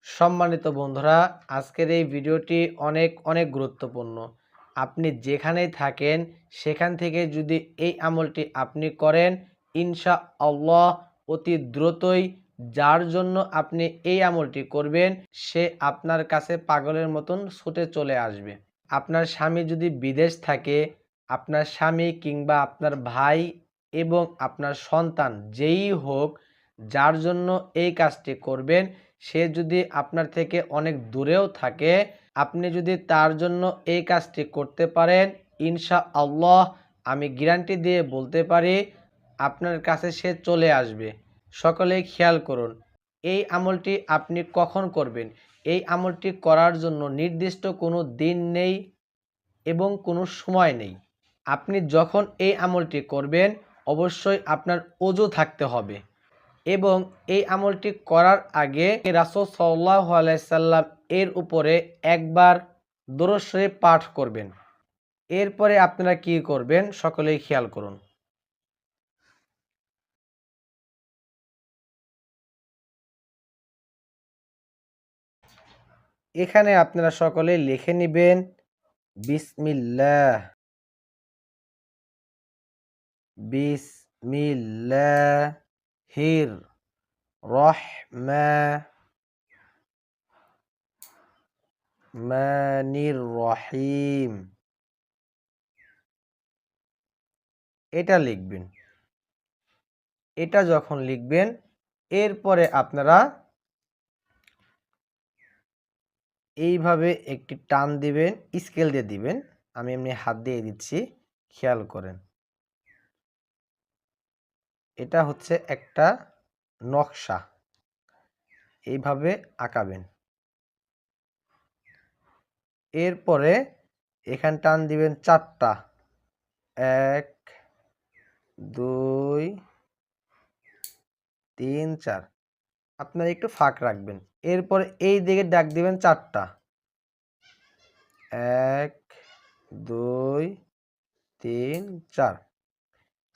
সম্মানিত বন্ধুরা, আজকের এই ভিডিওটি অনেক গুরুত্বপূর্ণ। আপনি যেখানেই থাকেন সেখান থেকে যদি এই আমলটি আপনি করেন, ইনশাআল্লাহ অতি দ্রুতই যার জন্য আপনি এই আমলটি করবেন সে আপনার কাছে পাগলের মতন ছুটে চলে আসবে। আপনার স্বামী যদি বিদেশ থাকে, আপনার স্বামী কিংবা আপনার ভাই এবং আপনার সন্তান যেই হোক, যার জন্য এই কাজটি করবেন সে যদি আপনার থেকে অনেক দূরেও থাকে, আপনি যদি তার জন্য এই কাজটি করতে পারেন, ইনশাআল্লাহ আমি গ্যারান্টি দিয়ে বলতে পারি আপনার কাছে সে চলে আসবে। সকলেই খেয়াল করুন, এই আমলটি আপনি কখন করবেন? এই আমলটি করার জন্য নির্দিষ্ট কোনো দিন নেই এবং কোনো সময় নেই। আপনি যখন এই আমলটি করবেন অবশ্যই আপনার ওযু থাকতে হবে এবং এই আমলটি করার আগে রাসূল সাল্লাল্লাহু আলাইহি সাল্লাম এর উপরে একবার দরুদ শরীফ পাঠ করবেন। এরপরে আপনারা কি করবেন সকলেই খেয়াল করুন। এখানে আপনারা সকলেই লিখে নিবেন বিসমিল্লাহ, বিসমিল্লাহির রহমানির রহিম, এটা লিখবেন। এটা যখন লিখবেন এরপরে আপনারা এইভাবে একটি টান দিবেন, স্কেল দিয়ে দিবেন। আমি এমনি হাত দিয়ে দিচ্ছি, খেয়াল করেন। এটা হচ্ছে একটা নকশা, এইভাবে আঁকাবেন। এরপরে এখানে টান দিবেন 4টা, 1 2 3 4। আপনারা একটু ফাঁক রাখবেন। এরপরে এই দিকে ডাক দিবেন 4টা, 1 2 3 4।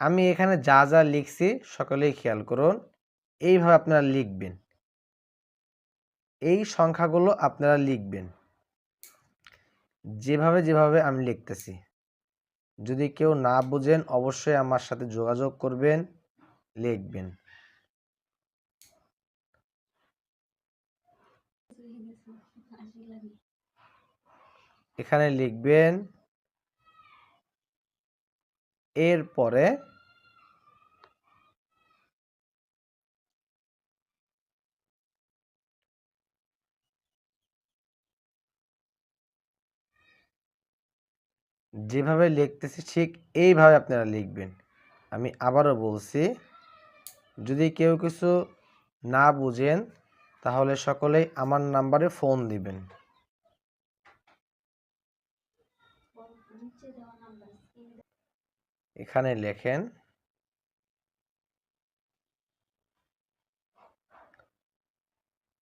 আমি এখানে যা যা লিখছি সকলেই খেয়াল করুন। এইভাবে আপনারা লিখবেন, এই সংখ্যাগুলো আপনারা লিখবেন যেভাবে আমি লিখতেছি। যদি কেউ না বুঝেন অবশ্যই আমার সাথে যোগাযোগ করবেন, লিখবেন। এখানে লিখবেন। এরপরে যেভাবে লিখতেছি ঠিক এইভাবে আপনারা লিখবেন। আমি আবারও বলছি, যদি কেউ কিছু না বুঝেন তাহলে সকলেই আমার নাম্বারে ফোন দিবেন। এখানে লেখেন।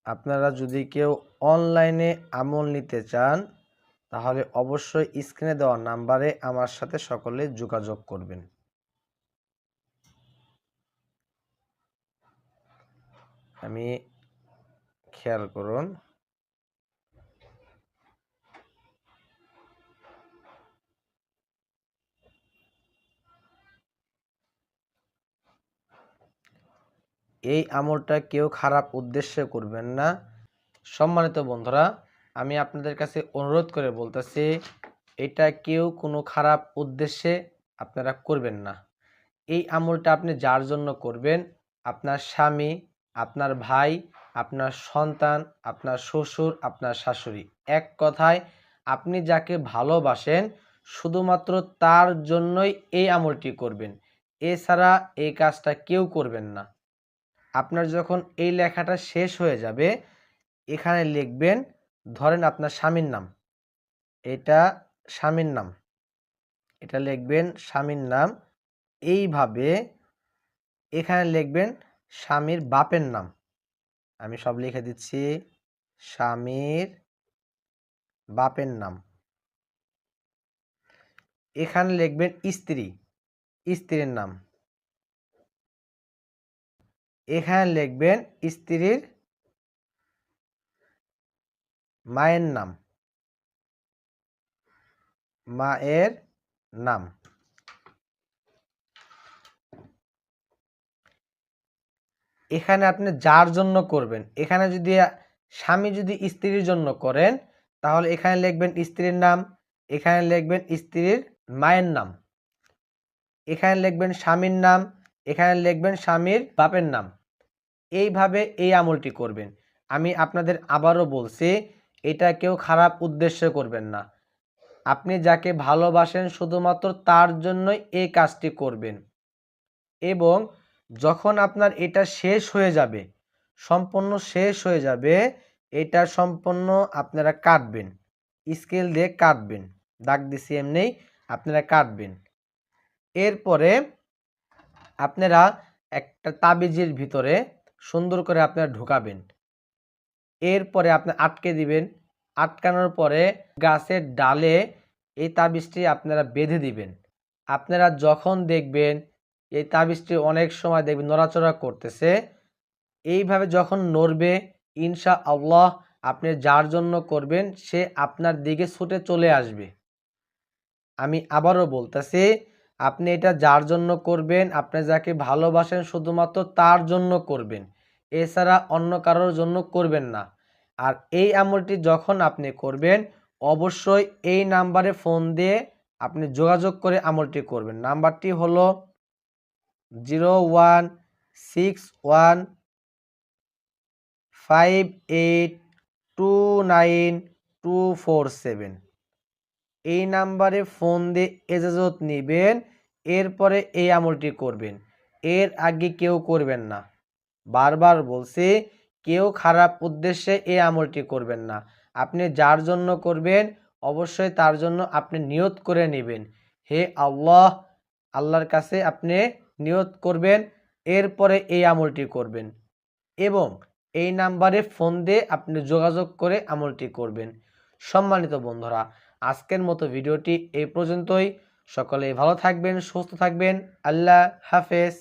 আপনারা যদি কেউ অনলাইনে আমল নিতে চান তাহলে অবশ্যই স্ক্রিনে দেওয়া নাম্বারে আমার সাথে সকলে যোগাযোগ করবেন। আমি খেয়াল করুন, এই আমলটা কেউ খারাপ উদ্দেশ্যে করবেন না। সম্মানিত বন্ধুরা, আমি আপনাদের কাছে অনুরোধ করে বলতেছি, এটা কেউ কোনো খারাপ উদ্দেশ্যে আপনারা করবেন না। এই আমলটা আপনি যার জন্য করবেন, আপনার স্বামী, আপনার ভাই, আপনার সন্তান, আপনার শ্বশুর, আপনার শাশুড়ি, এক কথায় আপনি যাকে ভালোবাসেন শুধুমাত্র তার জন্যই এই আমলটি করবেন। এছাড়া এই কাজটা কেউ করবেন না। আপনার যখন এই লেখাটা শেষ হয়ে যাবে এখানে লিখবেন, ধরেন আপনার স্বামীর নাম, এটা স্বামীর নাম, এটা লিখবেন স্বামীর নাম। এইভাবে এখানে লিখবেন স্বামীর বাপের নাম। আমি সব লিখে দিচ্ছি, স্বামীর বাপের নাম। এখানে লিখবেন স্ত্রী, স্ত্রীর নাম। এখানে লিখবেন স্ত্রীর মায়ের নাম, মায়ের নাম। এখানে আপনি যার জন্য করবেন, এখানে যদি স্বামী যদি স্ত্রীর জন্য করেন তাহলে এখানে লিখবেন স্ত্রীর নাম, এখানে লিখবেন স্ত্রীর মায়ের নাম, এখানে লিখবেন স্বামীর নাম, এখানে লিখবেন স্বামীর বাপের নাম। এইভাবে এই আমলটি করবেন। আমি আপনাদের আবারও বলছি, এটা কেউ খারাপ উদ্দেশ্যে করবেন না। আপনি যাকে ভালোবাসেন শুধুমাত্র তার জন্যই এই কাজটি করবেন। এবং যখন আপনার এটা শেষ হয়ে যাবে, সম্পূর্ণ শেষ হয়ে যাবে, এটা সম্পূর্ণ আপনারা কাটবেন, স্কেল দিয়ে কাটবেন, দাগ দিছি এমনি, আপনারা কাটবেন। এরপরে আপনারা একটা তাবিজের ভিতরে সুন্দর করে আপনারা ঢুকাবেন। এরপরে আপনি আটকে দিবেন। আটকানোর পরে গাছের ডালে এই তাবিজটি আপনারা বেঁধে দিবেন। আপনারা যখন দেখবেন এই তাবিজটি অনেক সময় দেখবেন নড়াচড়া করতেছে, এইভাবে যখন নড়বে ইনশাআল্লাহ আপনি যার জন্য করবেন সে আপনার দিকে ছুটে চলে আসবে। আমি আবারও বলতেছি, আপনি এটা যার জন্য করবেন, আপনি যাকে ভালোবাসেন শুধুমাত্র তার জন্য করবেন, এছাড়া অন্য কারোর জন্য করবেন না। আর এই আমলটি যখন আপনি করবেন অবশ্যই এই নাম্বারে ফোন দিয়ে আপনি যোগাযোগ করে আমলটি করবেন। নাম্বারটি হলো 01615829247। এই নাম্বারে ফোন দিয়ে ইজাজত নেবেন, এরপরে এই আমলটি করবেন। এর আগে কেউ করবেন না। বারবার বলছি, কেউ খারাপ উদ্দেশ্যে এই আমলটি করবেন না। আপনি যার জন্য করবেন অবশ্যই তার জন্য আপনি নিয়ত করে নেবেন, হে আল্লাহ, আল্লাহর কাছে আপনি নিয়ত করবেন, এরপরে এই আমলটি করবেন। এবং এই নাম্বারে ফোন দিয়ে আপনি যোগাযোগ করে আমলটি করবেন। সম্মানিত বন্ধুরা, আজকের মতো ভিডিওটি এই পর্যন্তই। সকলেই ভালো থাকবেন, সুস্থ থাকবেন। আল্লাহ হাফেজ।